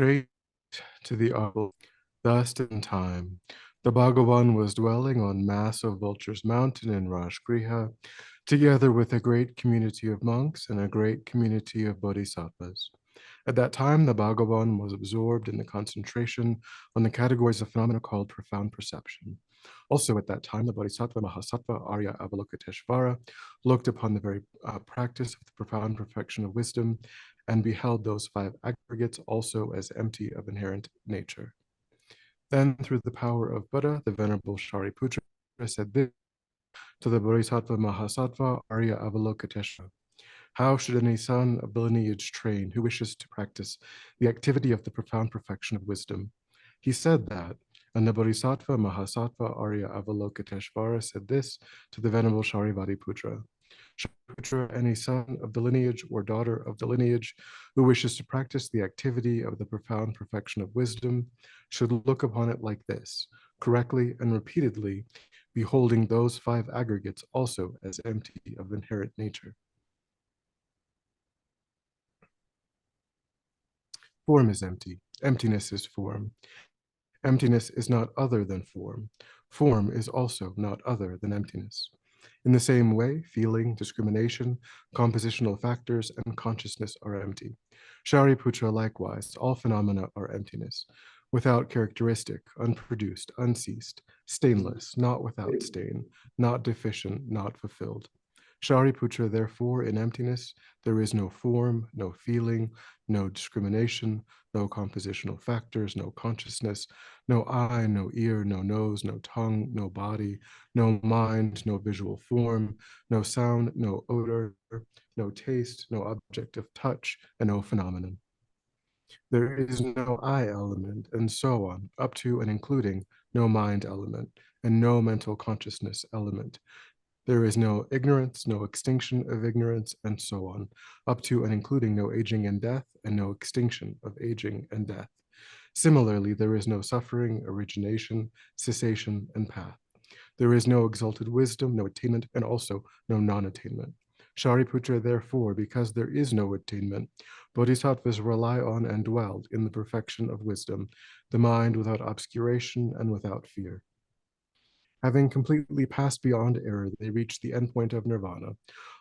straight to the arbor. Thus in time, the Bhagavan was dwelling on Mass of Vultures Mountain in Rajgriha, together with a great community of monks and a great community of bodhisattvas. At that time, the Bhagavan was absorbed in the concentration on the categories of phenomena called profound perception. Also at that time, the Bodhisattva Mahasattva Arya Avalokiteshvara looked upon the very practice of the profound perfection of wisdom and beheld those five aggregates also as empty of inherent nature. Then, through the power of Buddha, the Venerable Shariputra said this to the Bodhisattva Mahasattva Arya Avalokiteshvara. How should any son of the lineage train who wishes to practice the activity of the profound perfection of wisdom? He said that, and the Bodhisattva Mahasattva Arya Avalokiteshvara said this to the Venerable Shariputra. Shariputra, any son of the lineage or daughter of the lineage who wishes to practice the activity of the profound perfection of wisdom should look upon it like this, correctly and repeatedly, beholding those five aggregates also as empty of inherent nature. Form is empty. Emptiness is form. Emptiness is not other than form. Form is also not other than emptiness. In the same way, feeling, discrimination, compositional factors, and consciousness are empty. Shariputra likewise, all phenomena are emptiness, without characteristic, unproduced, unceased, stainless, not without stain, not deficient, not fulfilled. Shariputra, therefore, in emptiness, there is no form, no feeling, no discrimination, no compositional factors, no consciousness, no eye, no ear, no nose, no tongue, no body, no mind, no visual form, no sound, no odor, no taste, no object of touch, and no phenomenon. There is no I element, and so on, up to and including no mind element, and no mental consciousness element. There is no ignorance, no extinction of ignorance, and so on, up to and including no aging and death, and no extinction of aging and death. Similarly, there is no suffering, origination, cessation, and path. There is no exalted wisdom, no attainment, and also no non-attainment. Shariputra, therefore, because there is no attainment, bodhisattvas rely on and dwell in the perfection of wisdom, the mind without obscuration and without fear. Having completely passed beyond error, they reach the endpoint of nirvana.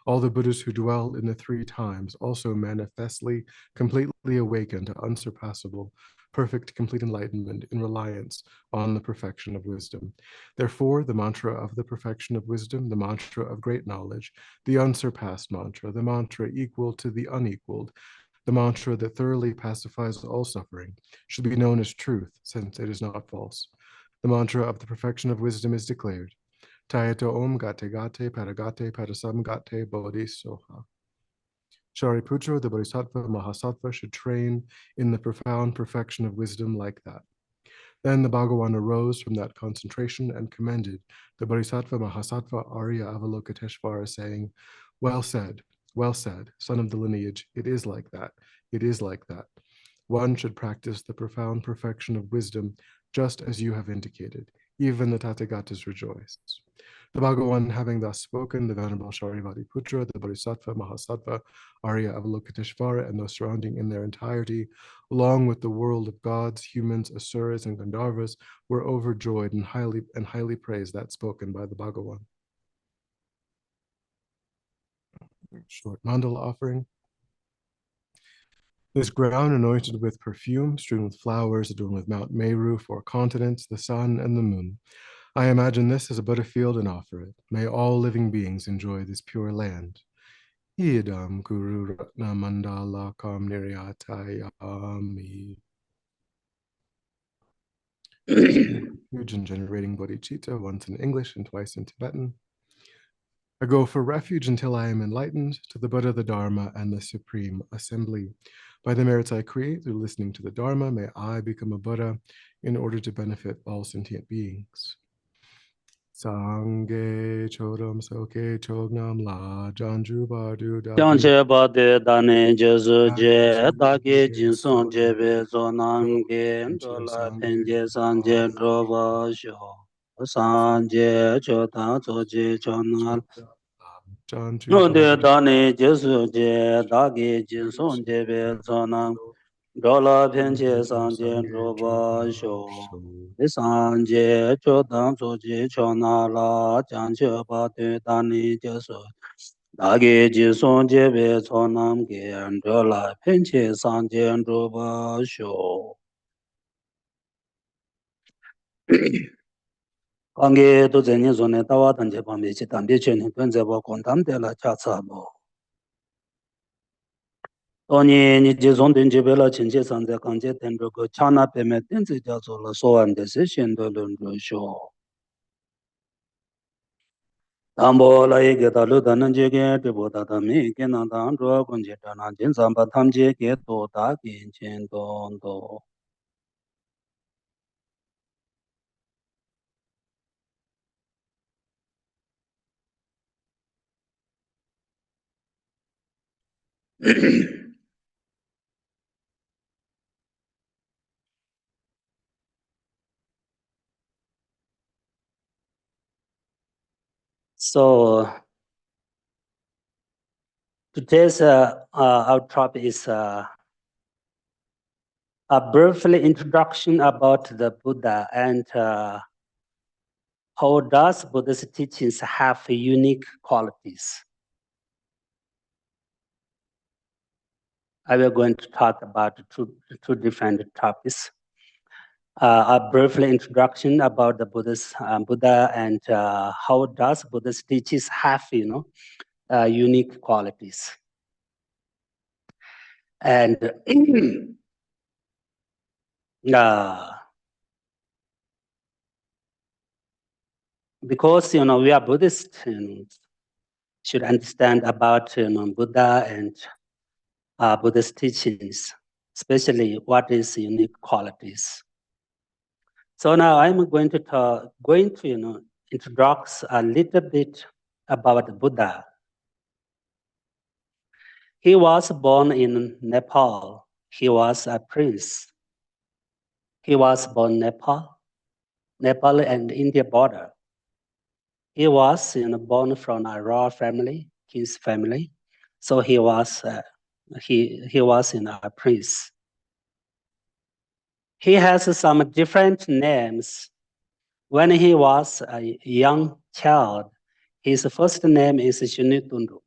All the Buddhas who dwell in the three times also manifestly, completely awaken to unsurpassable, perfect, complete enlightenment in reliance on the perfection of wisdom. Therefore, the mantra of the perfection of wisdom, the mantra of great knowledge, the unsurpassed mantra, the mantra equal to the unequaled, the mantra that thoroughly pacifies all suffering, should be known as truth, since it is not false. The mantra of the perfection of wisdom is declared. Tayato om gate gate paragate parasam gate bodhi soha. Shariputra, the Bodhisattva Mahasattva, should train in the profound perfection of wisdom like that. Then the Bhagavan arose from that concentration and commended the Bodhisattva Mahasattva Arya Avalokiteshvara, saying, well said, son of the lineage, it is like that, it is like that. One should practice the profound perfection of wisdom just as you have indicated. Even the Tathagatas rejoice. The Bhagavan, having thus spoken, the Venerable Shariputra, the Bodhisattva Mahasattva Arya Avalokiteshvara, and those surrounding in their entirety, along with the world of gods, humans, asuras, and Gandharvas, were overjoyed and highly praised that spoken by the Bhagavan. Short mandala offering. This ground anointed with perfume, strewn with flowers, adorned with Mount Meru, 4 continents, the sun, and the moon. I imagine this as a Buddha field and offer it. May all living beings enjoy this pure land. Idam Guru Ratna Mandala Kam Niryatayami. Huge and generating bodhicitta, once in English and twice in Tibetan. I go for refuge until I am enlightened to the Buddha, the Dharma, and the Supreme Assembly. By the merits I create through listening to the Dharma, may I become a Buddha in order to benefit all sentient beings. Sangye chodam soke chognam la janju bardu da Janche bade dane jesu je dage jinson jebe zonam ge dola tenje sanje droba sho sanje chota choje chonal no de dane jesu je dage jinson jebe zonam Dola penche sanje droba sho. Sanje chodam soji chona la janche pa tu tani jeso. Dagi ji sonje be chonam ge dola penche sanje droba sho. Kange to zenye zone tawa tanje pambe chi tambe chene tunze bo kontam de la cha cha bo. Toni ni ji zon den ji be la chenje sanze kanje ten ro go chana pe me tenze ja zo la so an de se shen do lun ro sho. Tambo la ye ge da lu da nan je ge de bo da da mi ge na da ro gon je da na jin zam ba tham je ge do da ge chen do do. So today's our topic is a brief introduction about the Buddha and how does Buddha's teachings have unique qualities. I will going to talk about two different topics. A brief introduction about the Buddha and how does Buddha's teachings have unique qualities. And because we are Buddhist and should understand about Buddha and Buddhist teachings, especially what is unique qualities. So now I'm going to introduce a little bit about Buddha. He was born in Nepal. He was a prince. He was born in Nepal and India border. He was born from a royal family, king's family. So he was a prince. He has some different names. When he was a young child, his first name is Dhondup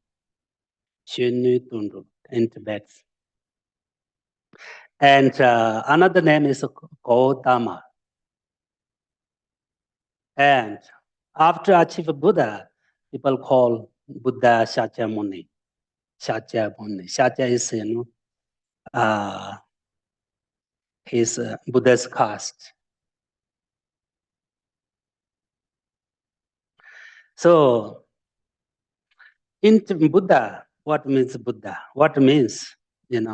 in Tibet. And another name is Gautama. And after achieving Buddha, people call Buddha Shakyamuni. Shakya is, his Buddha's caste. So, in Buddha, what means Buddha? What means, in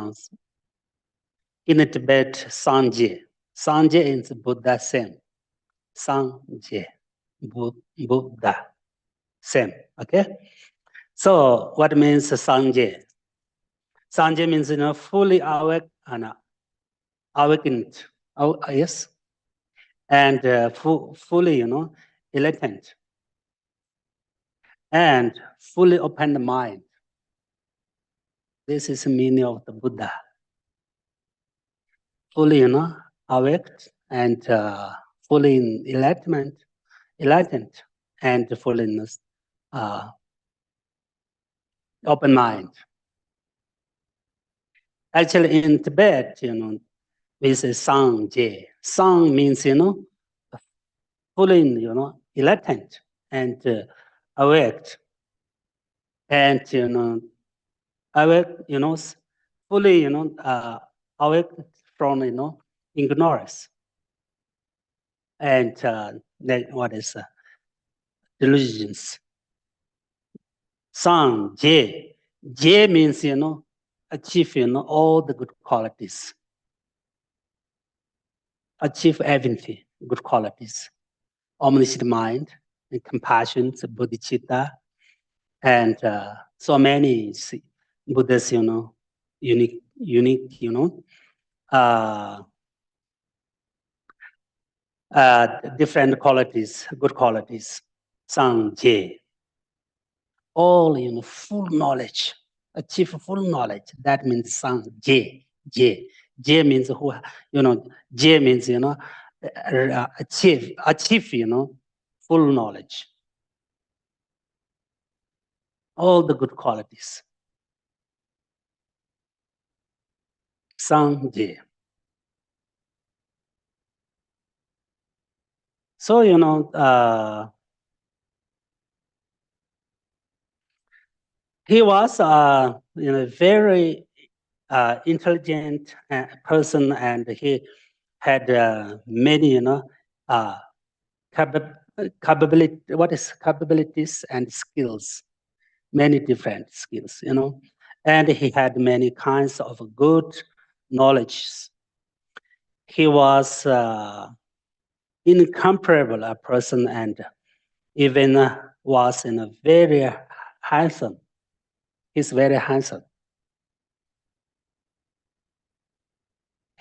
Tibet, Sanje. Sanje is Buddha same. Sanje, Buddha, same, okay? So, what means Sanje? Sanje means, fully awake and awakened, yes, and fully, enlightened, and fully open mind. This is the meaning of the Buddha. Fully, awake and fully in enlightened, and fully open mind. Actually, in Tibet, we say Sangye. Sang means, fully, enlightened and awake, and awake, fully, awake from, ignorance, and what is delusions. Sang, J. J means, achieve, all the good qualities. Achieve everything, good qualities. Omniscient mind, and compassion, bodhicitta, and so many Buddhas, unique, different qualities, good qualities. Sangye. All full knowledge, achieve full knowledge. That means Sangye. J. J means who, J means, achieve, full knowledge. All the good qualities. Sang-je. So, he was a very intelligent person, and he had many, capabilities and skills, many different skills, and he had many kinds of good knowledge. He was incomparable a person, and even was very handsome. He's very handsome.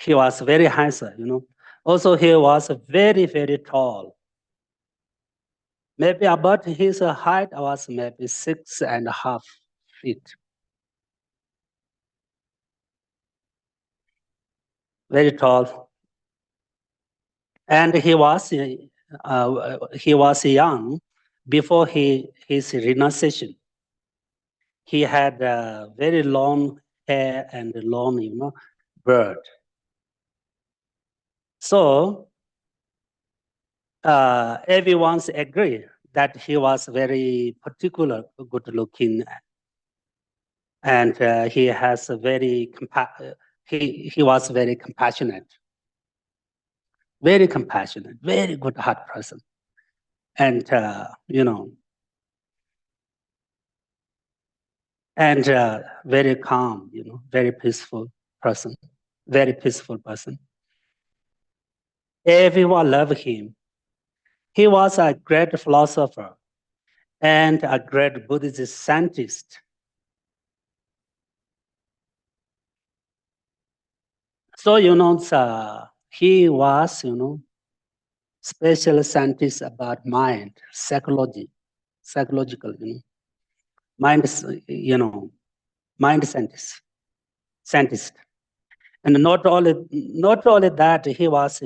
He was very handsome, Also, he was very, very tall. Maybe about his height was maybe 6.5 feet. Very tall. And he was young before his renunciation. He had very long hair and long, beard. So everyone's agree that he was very particular, good looking, and he has a very he was very compassionate, very good heart person, and and very calm, very peaceful person, very peaceful person. Everyone loved him. He was a great philosopher and a great Buddhist scientist. So, he was, special scientist about mind, psychological, mind, mind scientist. And not only that, he was,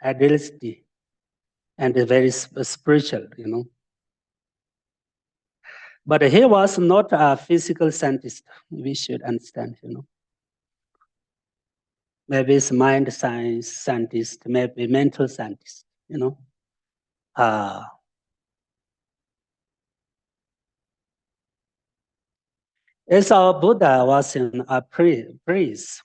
idealistic and very spiritual, But he was not a physical scientist. We should understand, Maybe it's mind science scientist, maybe mental scientist, As our Buddha was a priest.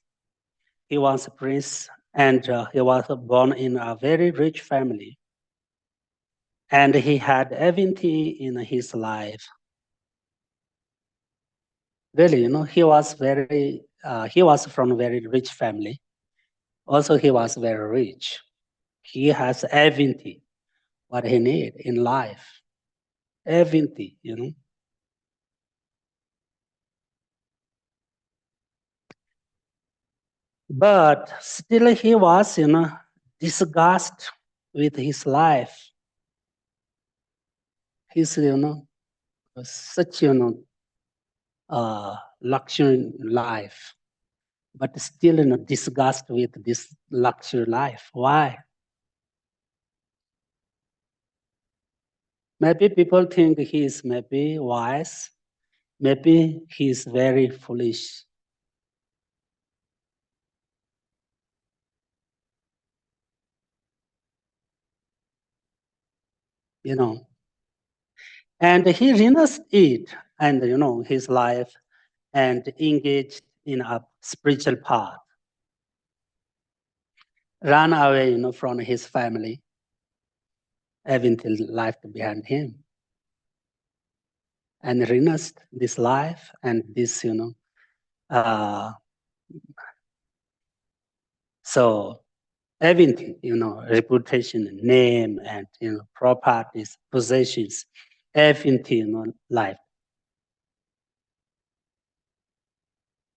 He was a prince, and he was born in a very rich family. And he had everything in his life. Really, he was he was from a very rich family. Also, he was very rich. He has everything, what he need in life. Everything, But still he was, disgusted with his life. He's, such, luxury life, but still disgust with this luxury life. Why? Maybe people think he is maybe wise, maybe he is very foolish. And he renounced it and his life and engaged in a spiritual path. Ran away, from his family, everything left behind him. And renounced this life and this, so everything, reputation, name, and properties, possessions, everything, life.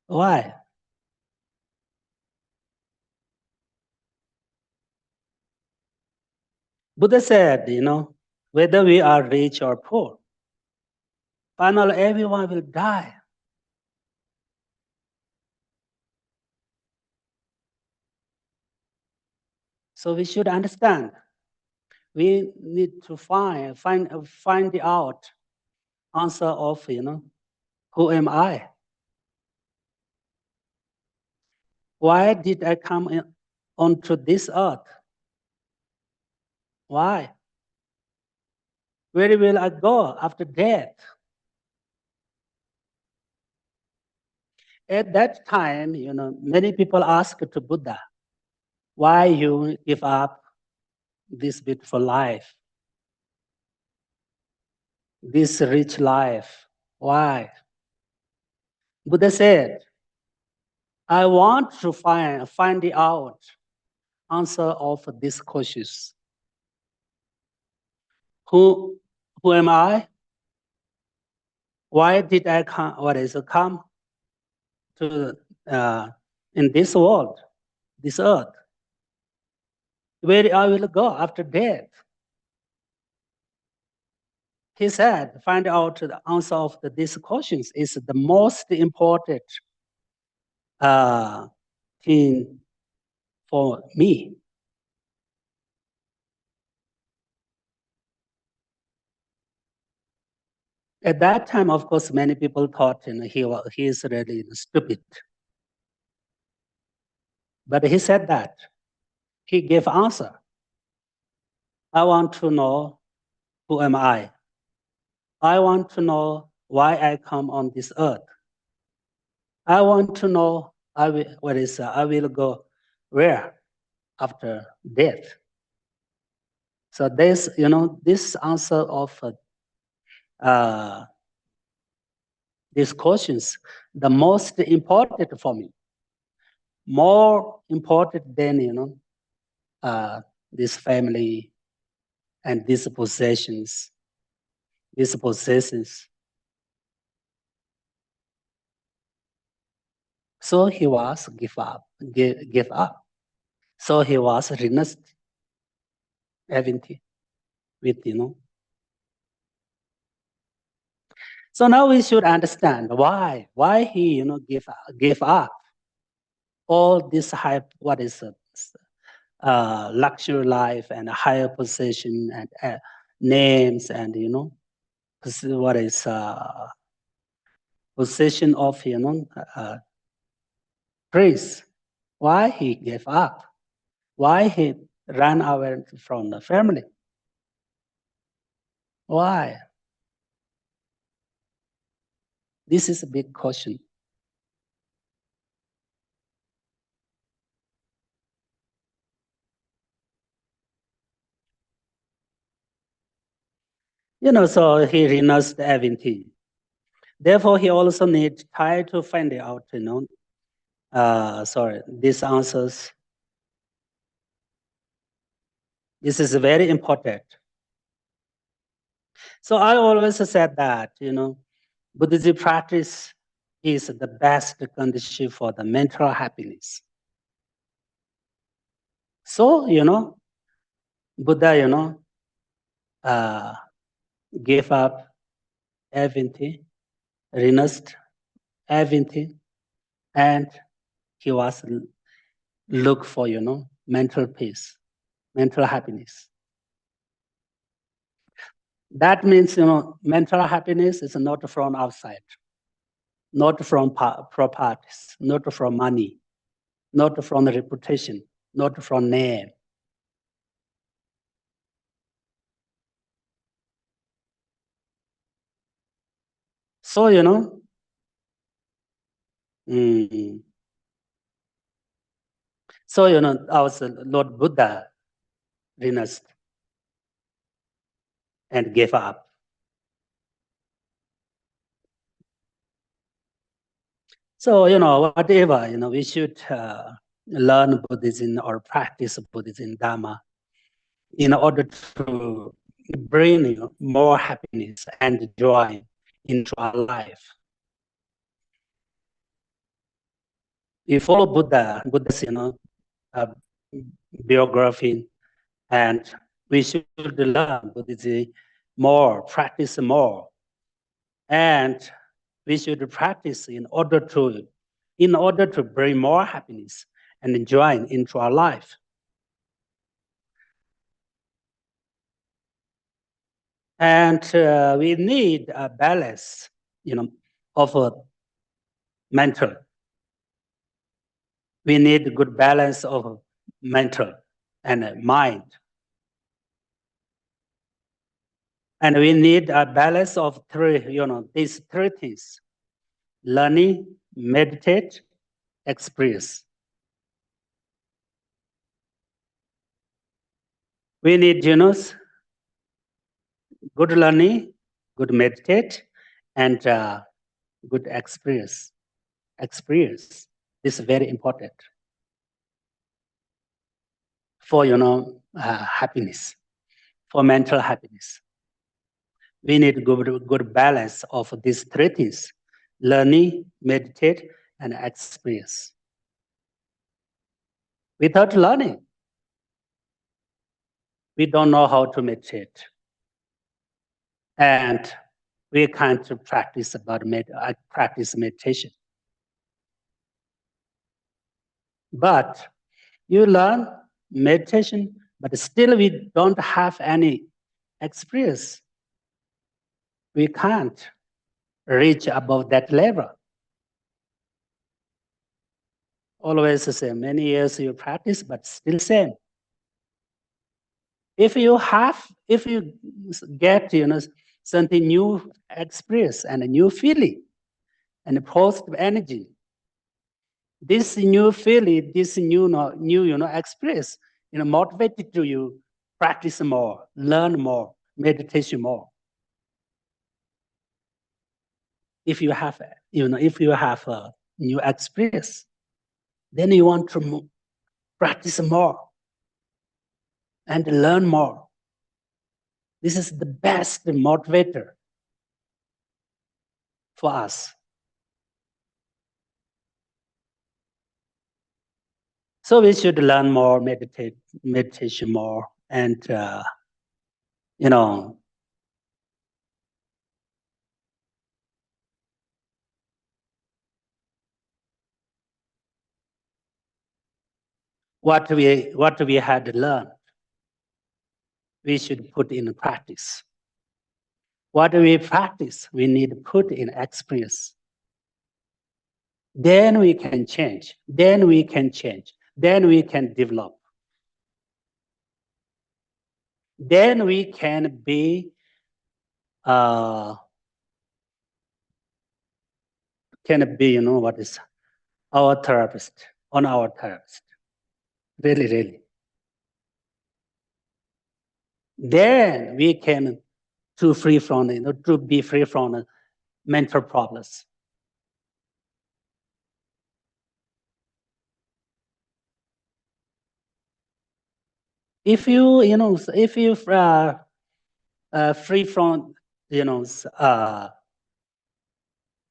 Why? Buddha said, whether we are rich or poor, finally everyone will die. So we should understand. We need to find out answer of, who am I? Why did I come onto this earth? Why? Where will I go after death? At that time, many people ask to Buddha, why you give up this beautiful life, this rich life? Why? Buddha said, I want to find out answer of these questions. Who am I? Why did I come? What is come to in this world, this earth? Where I will go after death? He said, find out the answer of these questions is the most important thing for me. At that time, of course, many people thought he is really stupid. But he said that. He gave answer. I want to know who am I. I want to know why I come on this earth. I want to know I will go where after death. So this answer of these questions, the most important for me, more important than this family and these possessions, these possessions. So he was give up. So he was renounced everything with. So now we should understand why he gave up all this high luxury life and higher position and names and what is position of praise. Why he gave up? Why he ran away from the family? Why? This is a big question. So he renounced everything. Therefore, he also needs time to find out, these answers. This is very important. So I always said that, Buddhism practice is the best condition for the mental happiness. So, Buddha, gave up everything, renounced everything, and he was look for, mental peace, mental happiness. That means, mental happiness is not from outside, not from properties, not from money, not from the reputation, not from name. So, our Lord Buddha renounced and gave up. So, whatever, we should learn Buddhism or practice Buddhism Dharma in order to bring more happiness and joy into our life. We follow Buddha's, biography, and we should learn Buddhism more, practice more, and we should practice in order to bring more happiness and joy into our life. And we need a balance, of mental. We need good balance of mental and mind. And we need a balance of these three things: learning, meditate, experience. We need, good learning, good meditate, and good experience. Experience. This is very important for, happiness, for mental happiness. We need good balance of these three things: learning, meditate, and experience. Without learning, we don't know how to meditate. And we can't practice practice meditation. But you learn meditation, but still we don't have any experience. We can't reach above that level. Always the same. Many years you practice, but still same. If you get something new experience and a new feeling and positive energy, this new feeling, this new experience, motivated to you practice more, learn more, meditation more. If you have a new experience, then you want to practice more and learn more. This is the best motivator for us. So we should learn more, meditation more, and what we had learned, we should put in practice. What we practice, we need to put in experience. Then we can change. Then we can change. Then we can develop. Then we can be what is our therapist, on our therapist. Really, really. Then we can to be free from mental problems. If you free from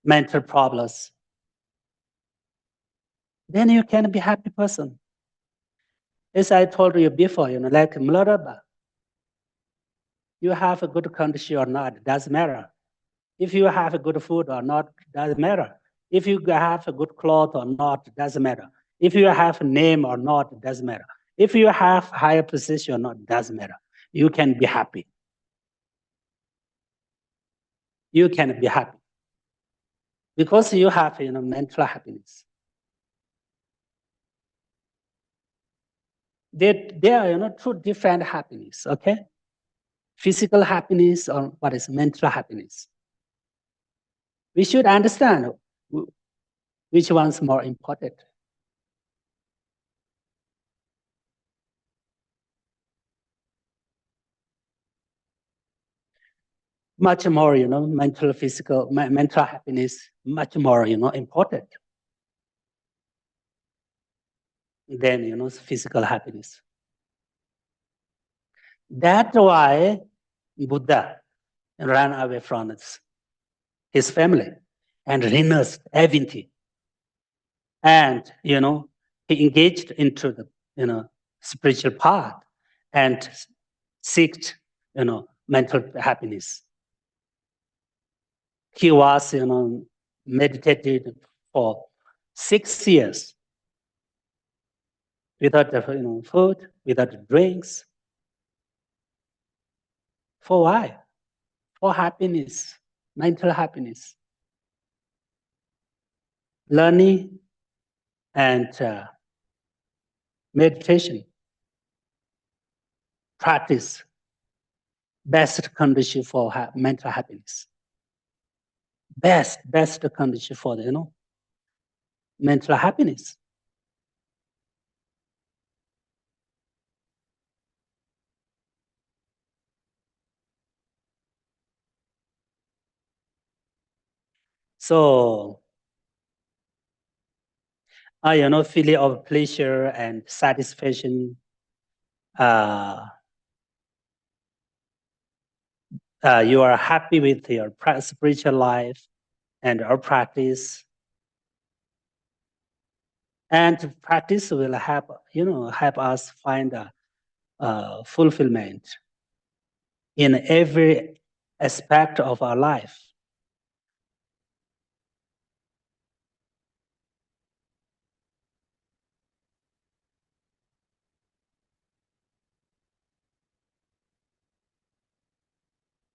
mental problems, then you can be a happy person. As I told you before, like Mladaba, you have a good condition or not, doesn't matter. If you have a good food or not, doesn't matter. If you have a good cloth or not, doesn't matter. If you have a name or not, doesn't matter. If you have higher position or not, doesn't matter. You can be happy. You can be happy because you have mental happiness. They are two different happiness. Okay, physical happiness or what is mental happiness. We should understand which one's more important. Much more, mental happiness, much more, important than, physical happiness. That's why Buddha ran away from his family and renounced everything. And, he engaged into the, spiritual path and seeked, mental happiness. He was, meditated for 6 years without food, without drinks. For why? for happiness, mental happiness. Learning and meditation, practice, best condition for mental happiness. Best condition for the, mental happiness. So, feeling of pleasure and satisfaction, you are happy with your spiritual life and our practice. And practice will help, help us find fulfillment in every aspect of our life.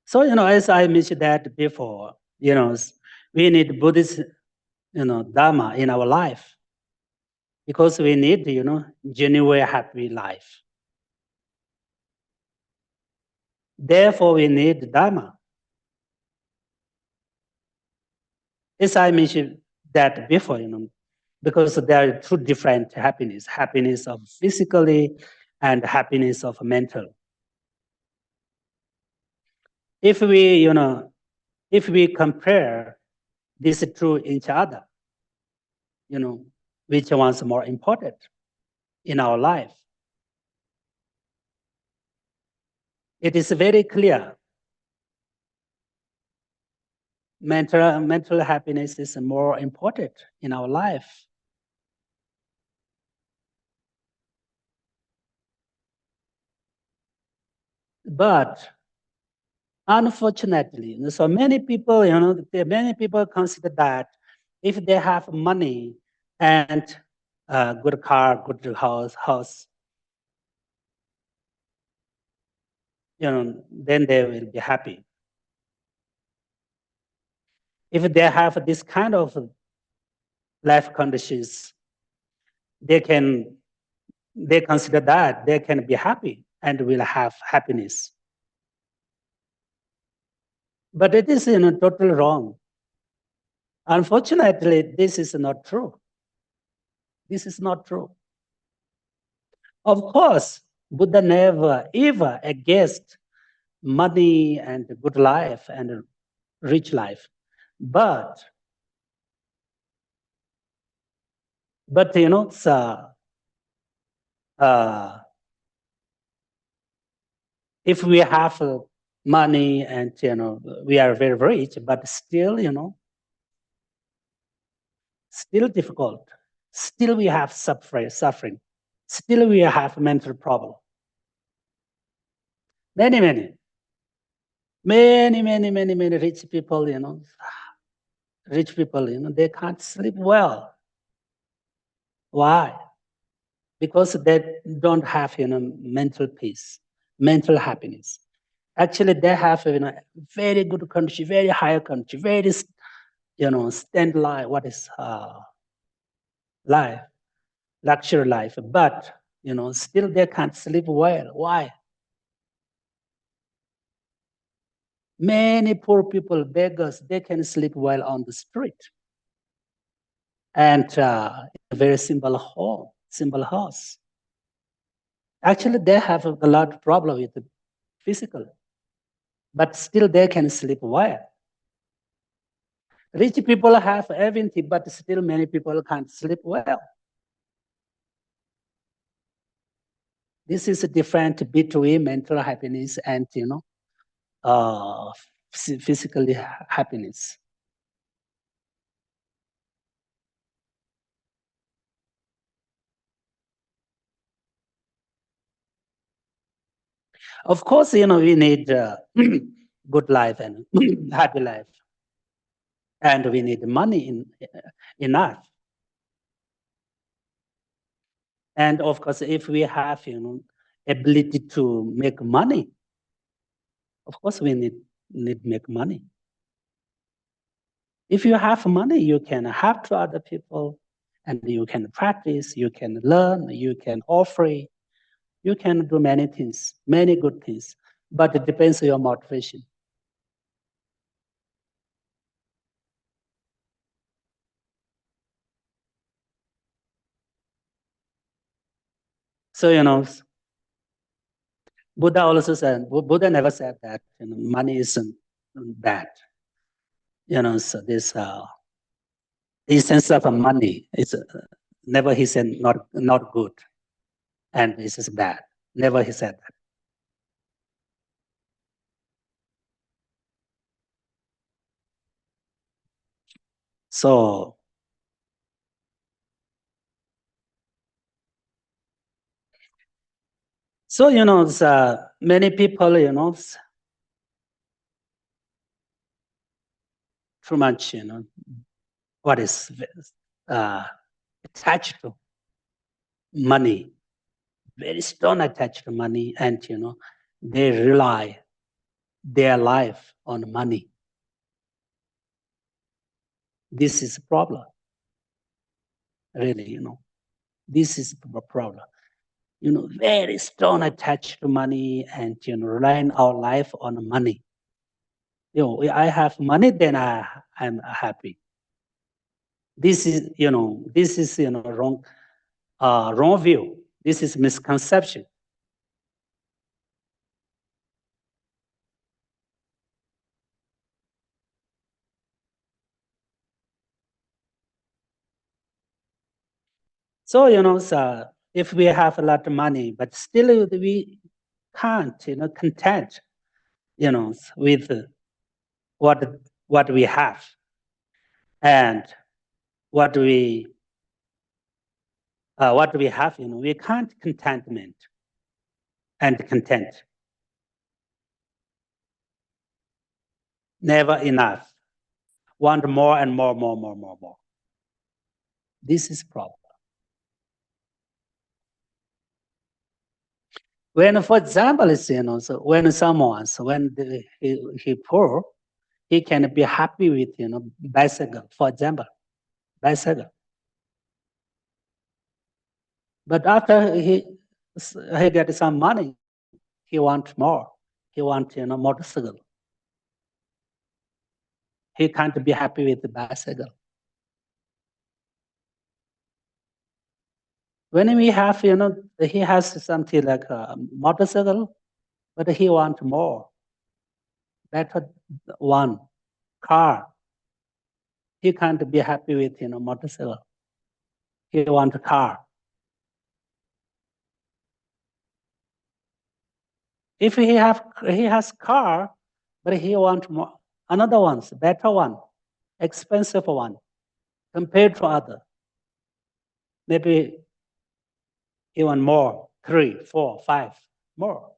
So, as I mentioned that before, we need Buddhist, Dharma in our life because we need, genuine happy life. Therefore, we need Dharma. As I mentioned that before, because there are two different happiness, happiness of physically and happiness of mental. If we compare these two each other, which one's more important in our life? It is very clear. Mental happiness is more important in our life. But unfortunately, so many people, many people consider that if they have money and a good car, good house, then they will be happy. If they have this kind of life conditions, they consider that they can be happy and will have happiness. But it is totally wrong. Unfortunately, this is not true. This is not true. Of course, Buddha never ever against money and good life and rich life. But if we have money and we are very rich, but still still difficult. Still we have suffering. Still we have mental problem. Many rich people, they can't sleep well. Why? Because they don't have, mental peace, mental happiness. Actually, they have, very good country, very high country, very, stand life. What is life? Luxury life. But, still they can't sleep well. Why? Many poor people, beggars, they can sleep well on the street. And a very simple home, simple house. Actually, they have a lot of problem with the physical, but still they can sleep well. Rich people have everything, but still many people can't sleep well. This is a difference between mental happiness and, physically happiness. Of course, we need good life and happy life. And we need money enough. And of course, if we have, ability to make money, of course we need need to make money. If you have money, you can help to other people, and you can practice, you can learn, you can offer, you can do many things, many good things, but it depends on your motivation. So, Buddha also said, Buddha never said that money isn't bad. So this essence of money is never he said not good, and this is bad. Never he said that. So many people, too much, what is attached to money, very strong attached to money, and they rely their life on money. This is a problem. Really, this is a problem. Very strong attached to money, and relying our life on money. I have money, then I'm happy. This is wrong view. This is misconception. So if we have a lot of money, but still we can't content with what we have, and what we have, we can't contentment and content. Never enough. Want more and more. This is problem. When, for example, so when he poor, he can be happy with bicycle, for example, bicycle. But after he get some money, he wants more. He wants motorcycle. He can't be happy with the bicycle. When we have, he has something like a motorcycle, but he wants more, better one, car. He can't be happy with motorcycle. He wants a car. If he has car, but he wants more, another one, better one, expensive one, compared to other. Maybe even more, 3, 4, 5, more.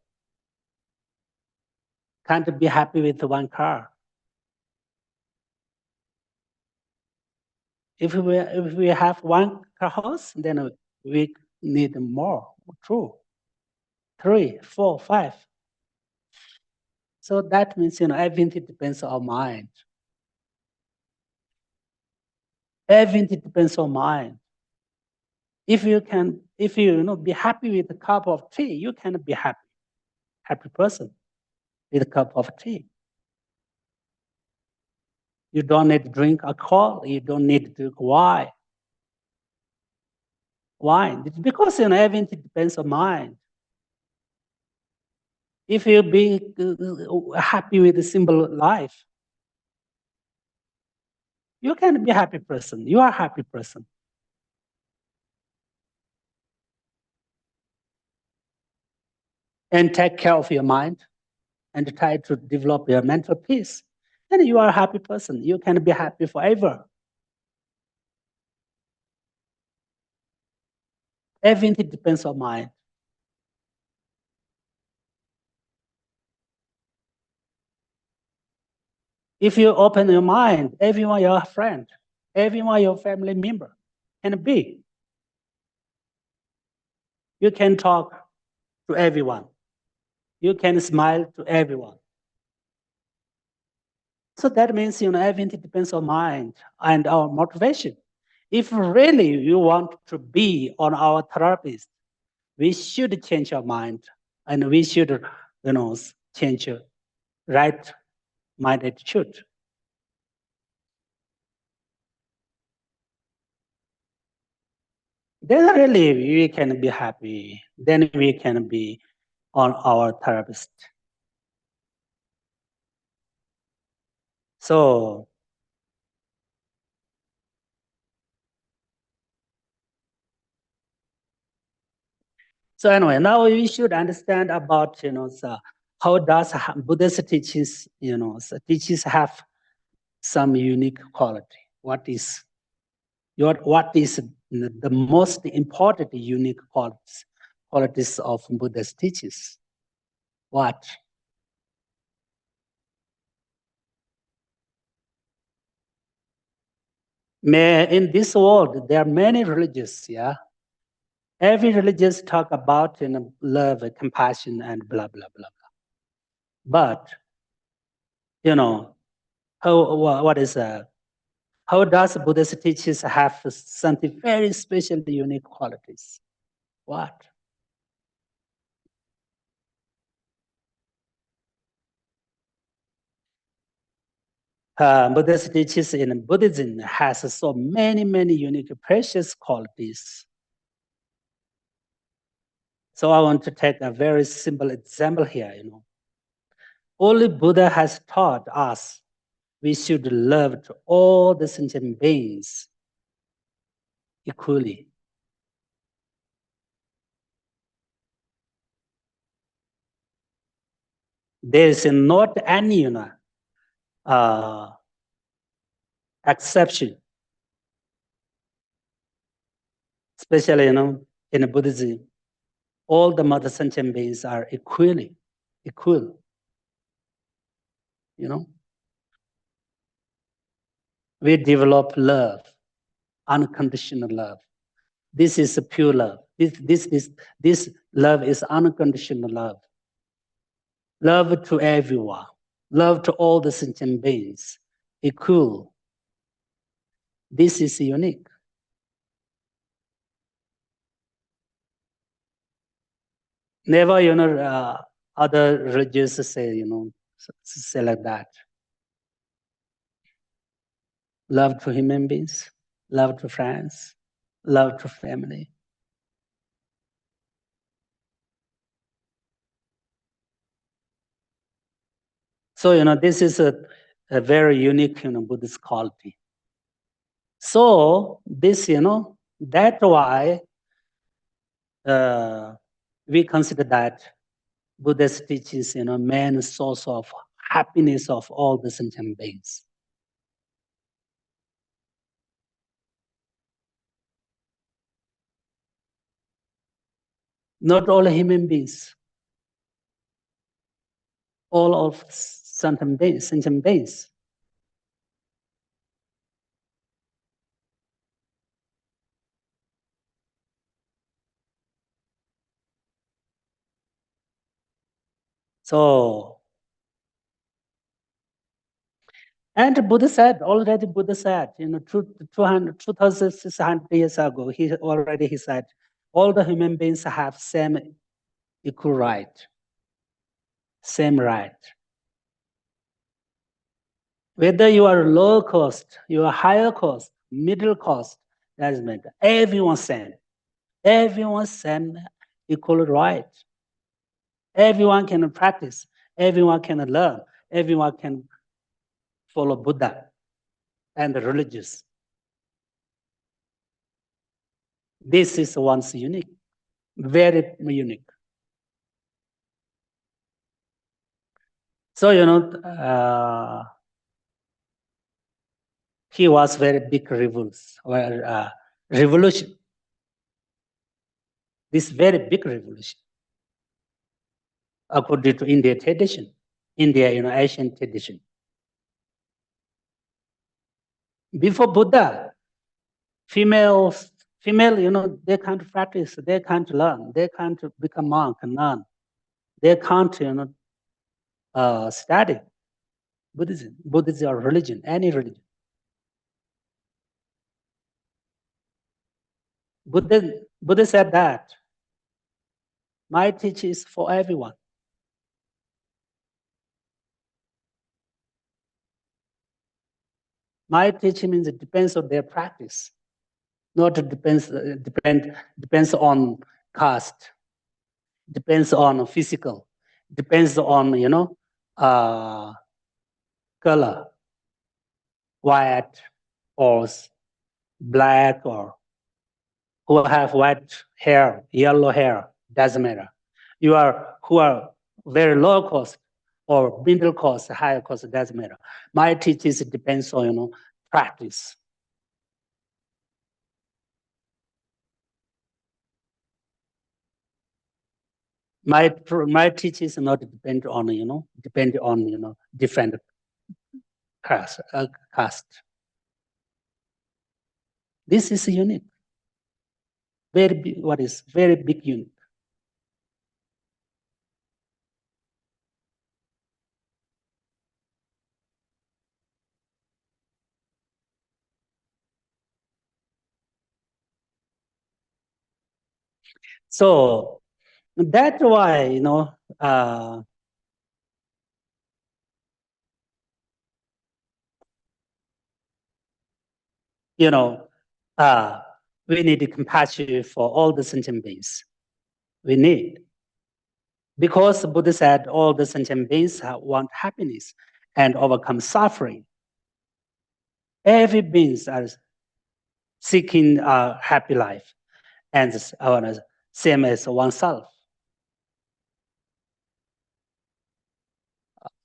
Can't be happy with one car. If we have one car house, then we need more, 2, 3, 4, 5. So that means everything depends on mind. Everything depends on mind. If you be happy with a cup of tea, you can be happy person with a cup of tea. You don't need to drink alcohol. You don't need to drink wine. It's because everything depends on mind. If you be happy with a simple life, you can be a happy person. You are a happy person. And take care of your mind and try to develop your mental peace. Then you are a happy person. You can be happy forever. Everything depends on mind. If you open your mind, everyone your friend, everyone your family member can be. You can talk to everyone. You can smile to everyone. So that means, everything depends on mind and our motivation. If really you want to be on our therapist, we should change our mind and we should, change right mind attitude. Then really we can be happy. Then we can be on our therapist. So anyway, now we should understand about how does Buddhist teachings teachings have some unique quality. What is the most important unique qualities of Buddhist teachings? What? In this world, there are many religions, yeah. Every religious talk about love, compassion, and blah blah blah blah. But what is how does Buddhist teachings have something very special, unique qualities? What? Buddhist teachings in Buddhism has so many unique, precious qualities. So I want to take a very simple example here. Only Buddha has taught us we should love to all the sentient beings equally. There is not any exception, especially in Buddhism. All the mother sentient beings are equal. We develop love, unconditional love. This is pure love. This love is unconditional love. Love to everyone. Love to all the sentient beings. Equal. This is unique. Never, other religions say like that. Love to human beings, love to friends, love to family. So, this is a very unique, Buddhist quality. So this, that's why we consider that Buddhist teaches, main source of happiness of all the sentient beings. Not all human beings, all of sentient beings. So, and Buddha said, 2,600 years ago, he said, all the human beings have same equal right, same right. Whether you are low cost, you are higher cost, middle cost, doesn't matter. Everyone same. Everyone same equal right. Everyone can practice. Everyone can learn. Everyone can follow Buddha and religious. This is once unique, very unique. So, he was very big revolution. This very big revolution, according to Indian tradition, Asian tradition. Before Buddha, female, they can't practice, they can't learn, they can't become monk, nun. They can't, study. Buddhism or religion, any religion. Buddha said that my teaching is for everyone. My teaching means it depends on their practice, not depends on caste, depends on physical, depends on color, white or black, or who have white hair, yellow hair, doesn't matter. Who are very low cost or middle cost, higher cost, doesn't matter. My teachings depends on practice. My teachings not depend on different caste. This is unique. Very big, very big unique. So that's why we need compassion for all the sentient beings. We need. Because Buddha said all the sentient beings want happiness and overcome suffering. Every being is seeking a happy life and same as oneself.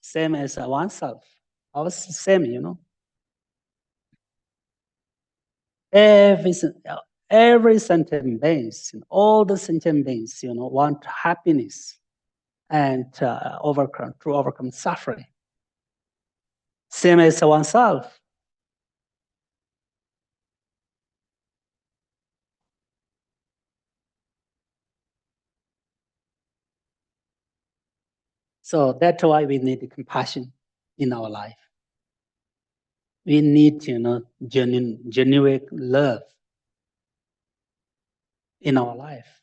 Same as oneself. Our same. Every sentient beings, all the sentient beings, want happiness and overcome suffering. Same as oneself. So that's why we need compassion in our life. We need, genuine love in our life.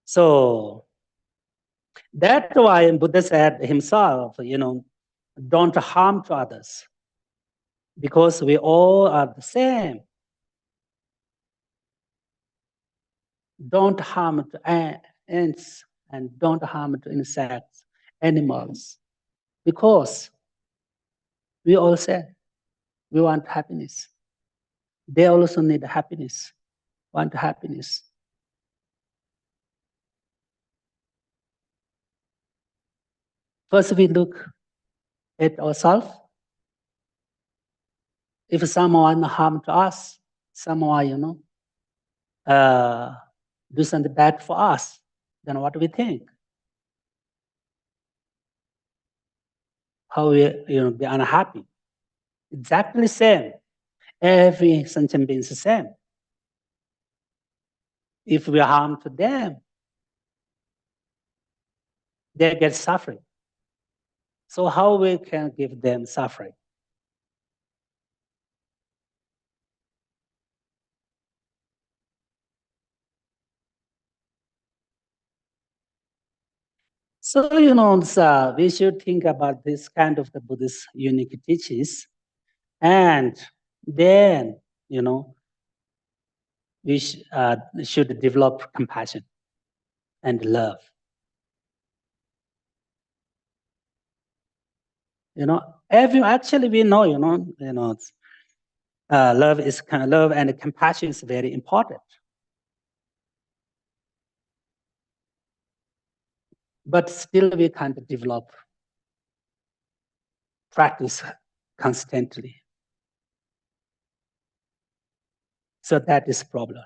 So that's why Buddha said himself, don't harm to others, because we all are the same. Don't harm to ants and don't harm to insects, animals, because we all said we want happiness. They also need happiness, want happiness. First, we look at ourselves. If someone harm to us, someone, do something bad for us, then what do we think? How we be unhappy? Exactly the same. Every sentient being is the same. If we harm to them, they get suffering. So how we can give them suffering? So we should think about this kind of the Buddhist unique teachings, and then we should develop compassion and love. Actually we know, love and compassion is very important. But still we can't develop practice constantly. So that is problem.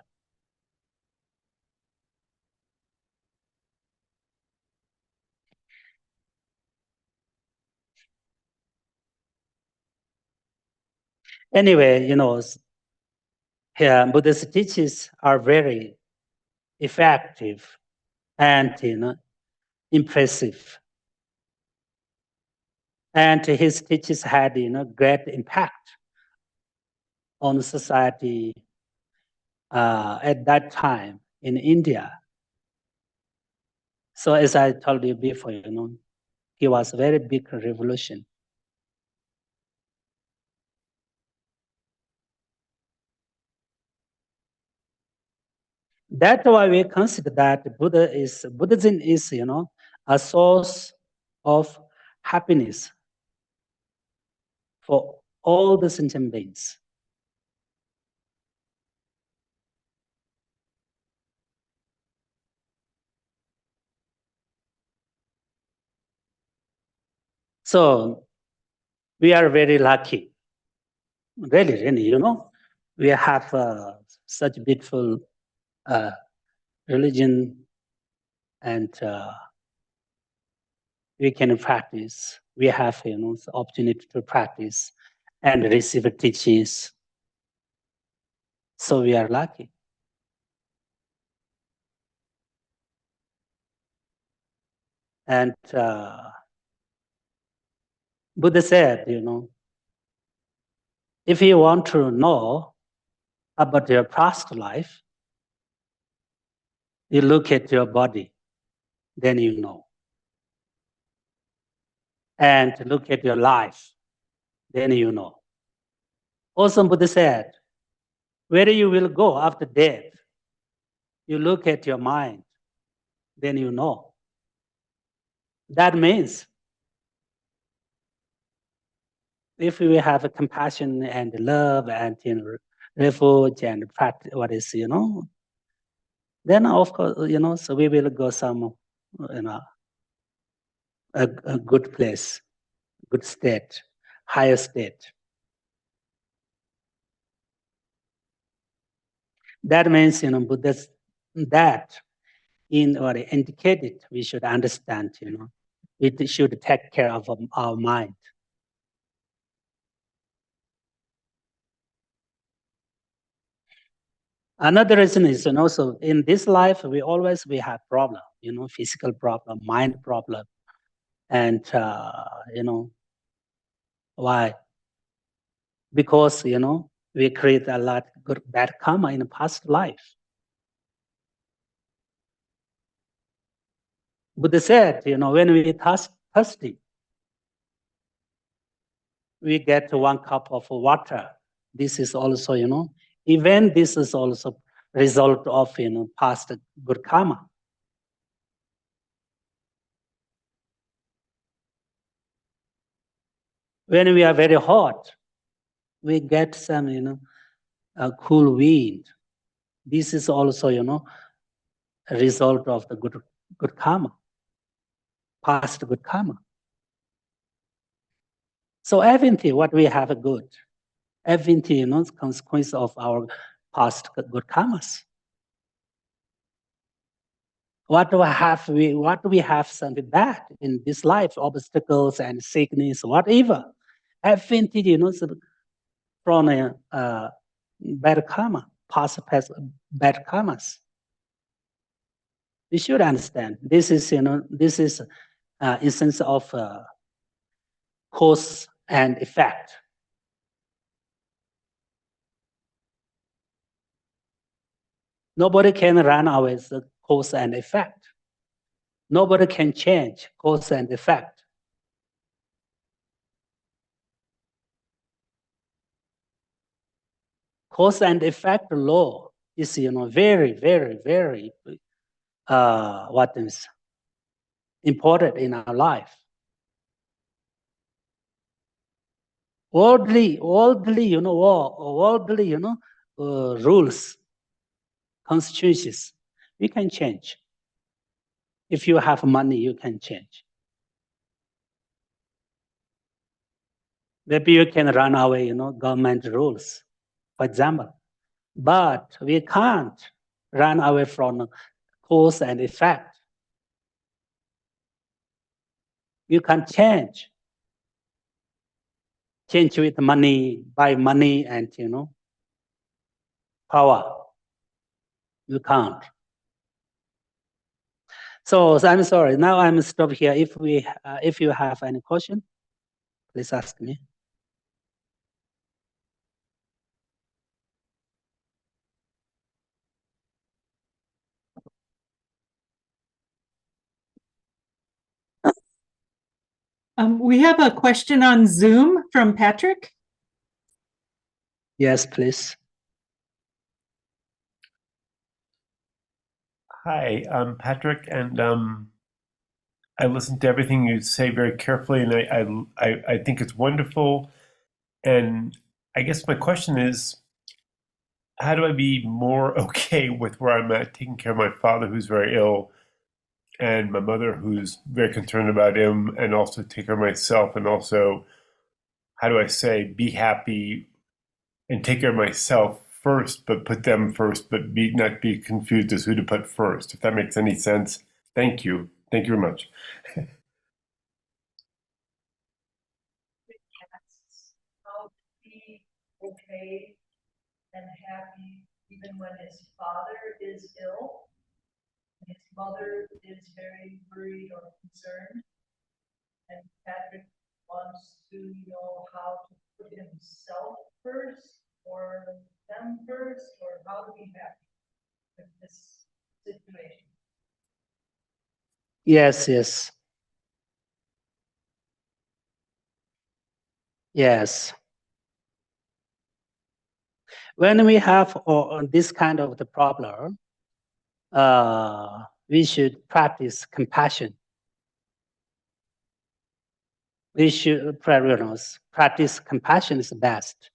Anyway, Yeah, Buddhist teachings are very effective and impressive. And his teachings had great impact on society at that time in India. So as I told you before, he was a very big revolution. That's why we consider that Buddhism is, a source of happiness for all the sentient beings. So we are very lucky, really, we have such beautiful religion, and we can practice. We have, the opportunity to practice and receive teachings. So we are lucky. And Buddha said, if you want to know about your past life, you look at your body, then you know. And look at your life, then you know. Also, Buddha said, where you will go after death, you look at your mind, then you know. That means if we have a compassion and love and refuge and practice what is, then of course, so we will go some, a good place, good state, higher state. That means, Buddha's that in or indicated, we should understand, we should take care of our mind. Another reason is, so in this life, we have problem, physical problem, mind problem. And, why? Because, we create a lot of good, bad karma in the past life. Buddha said, when we thirsty, we get 1 cup of water. This is also, even this is also result of, past good karma. When we are very hot, we get some, a cool wind. This is also, a result of the good karma, past good karma. So everything, what we have good, everything, is consequence of our past good karmas. What do we have something bad in this life, obstacles and sickness, whatever. Everything, is from a bad karma, past bad karmas. We should understand this is, essence of cause and effect. Nobody can run away the cause and effect. Nobody can change cause and effect. Cause and effect law is, very, very, very what is important in our life. Worldly, rules, constitutions, we can change. If you have money, you can change. Maybe you can run away, government rules, for example. But we can't run away from cause and effect. You can change with money, buy money, and power. You can't. So I'm sorry. Now I'm stop here. If you have any question, please ask me. We have a question on Zoom from Patrick. Yes, please. Hi, I'm Patrick, and I listened to everything you say very carefully, and I think it's wonderful. And I guess my question is, how do I be more okay with where I'm at, taking care of my father who's very ill, and my mother who's very concerned about him, and also take care of myself, and also, how do I say, be happy and take care of myself first, but put them first, but not be confused as who to put first, if that makes any sense. Thank you. Thank you very much. How to be okay and happy even when his father is ill, and his mother is very worried or concerned, and Patrick wants to know how to put himself first or them first, or how to be happy with this situation. Yes, yes. Yes. When we have this kind of the problem, we should practice compassion. We should practice compassion is best.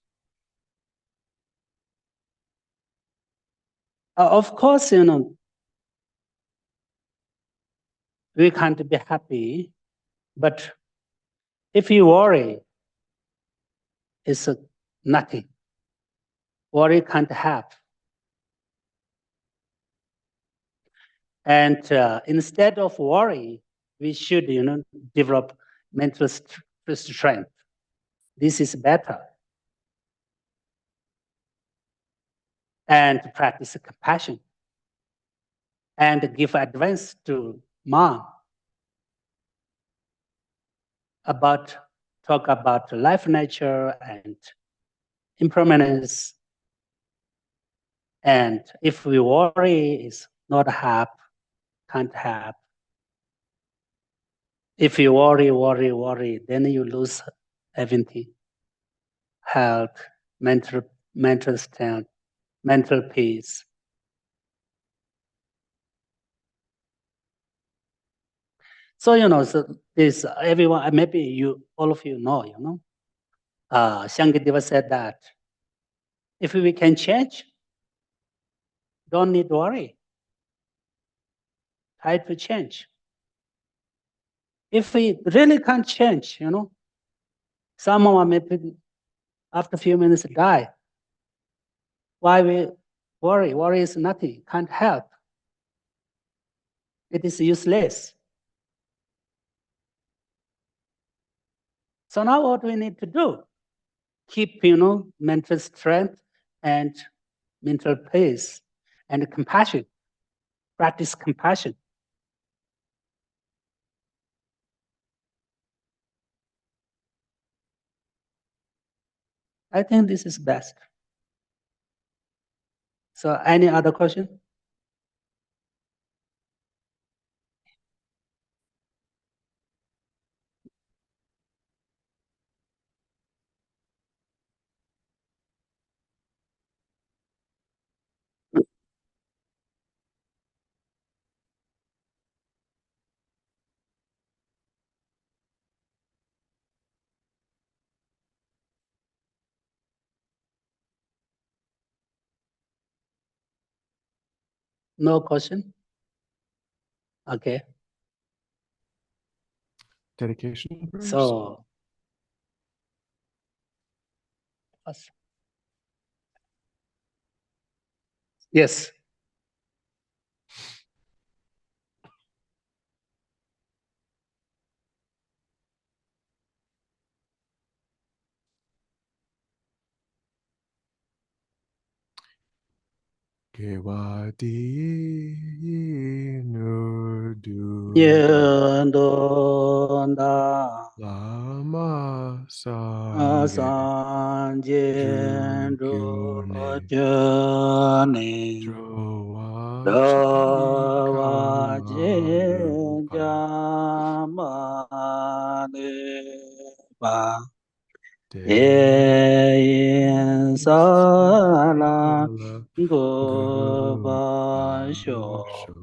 Of course, we can't be happy, but if you worry, it's nothing. Worry can't help. And instead of worry, we should, develop mental strength. This is better. And practice compassion. And give advice to mom talk about life nature and impermanence. And if we worry, it's not help, can't help. If you worry, then you lose everything. Health, mental strength, mental peace. So, so this everyone, maybe all of you know, Shankadeva said that if we can change, don't need worry. Try to change. If we really can't change, someone maybe after a few minutes die. Why we worry? Worry is nothing, can't help. It is useless. So now what we need to do? Keep, mental strength and mental peace and compassion. Practice compassion. I think this is best. So any other question? No question? Okay. Dedication prayers. So, yes. Gewa di nur du Yendonda Lama Sange Sanjen Gyune Jane Drowachi Dawa Jen Kamalupa Jamane Ba De Yin Sala Sala Goba Goba Sho Sho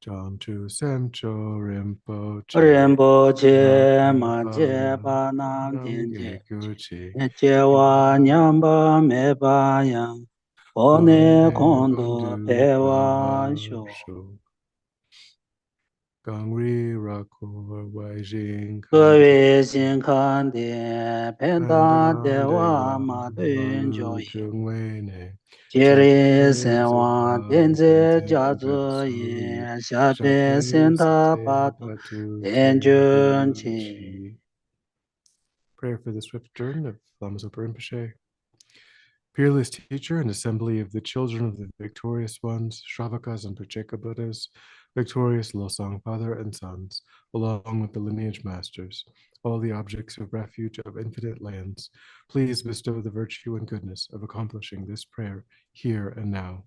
Jamchu Semcho Rinpoche Rinpoche ma je Nampa pa nam tien je Namge Guchi che wa nyam pa me pa yang po ne Bone kong do Kundu pe wa Pa sho Sho Gangri Rako Wai Jing ke Kandi we xin kan de pen da de Pandan wa Dewa ma duen jo Lalu ye Jungwei Ne che ri Chepe sen wa den Zewa ze Denze jia zi Betsu ye xia pe Shape sen ta pa Sate tu Batu den jun Tengu chi Chi. Prayer for the swift return of Lama Zopa Rinpoche. Peerless teacher and assembly of the children of the victorious ones, Shravakas and Pacheka Buddhas, victorious Losang father and sons, along with the lineage masters, all the objects of refuge of infinite lands, please bestow the virtue and goodness of accomplishing this prayer here and now,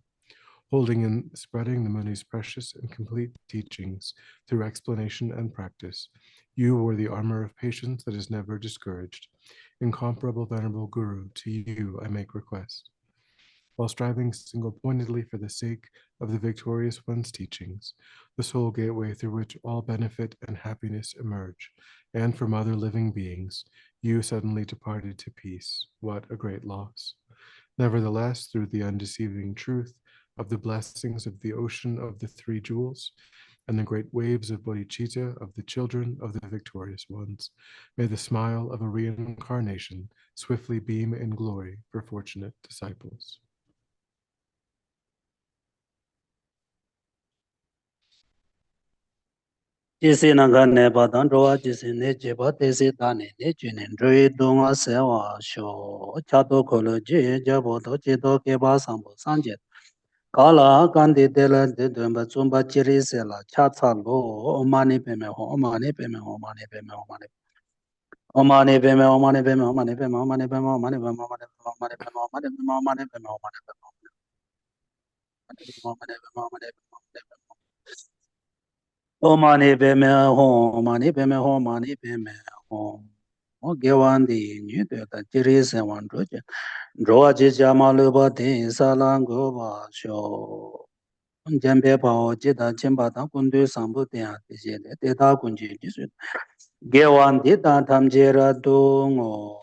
holding and spreading the Muni's precious and complete teachings through explanation and practice. You wore the armor of patience that is never discouraged. Incomparable Venerable Guru, to you I make request. While striving single-pointedly for the sake of the victorious one's teachings, the sole gateway through which all benefit and happiness emerge, and from other living beings, you suddenly departed to peace. What a great loss. Nevertheless, through the undeceiving truth of the blessings of the ocean of the three jewels, and the great waves of bodhicitta of the children of the victorious ones, may the smile of a reincarnation swiftly beam in glory for fortunate disciples. Jisi nanga nepa dan roa jisi ne jeba tesi tani ne junin rui dunga sewa sho chato kolo ji jabo to jito keba sambo sanje kala kandi dela de dunba zumba chiri se la chatsa lo omani peme ho omani peme ho omani peme ho omani peme omani peme omani peme omani peme omani peme omani peme omani peme omani peme omani peme omani peme omani peme omani peme Omani peme home, omani peme home, omani peme home. O gewandi nyu de ta jiri se wan ro je. Ro ji jama lu ba de sa lang go ba sho. Jembe pa o ji da chimba ta kun du sam bu de ya de je de ta kun ji ji su. Gewandi ta tham je ra du ngo.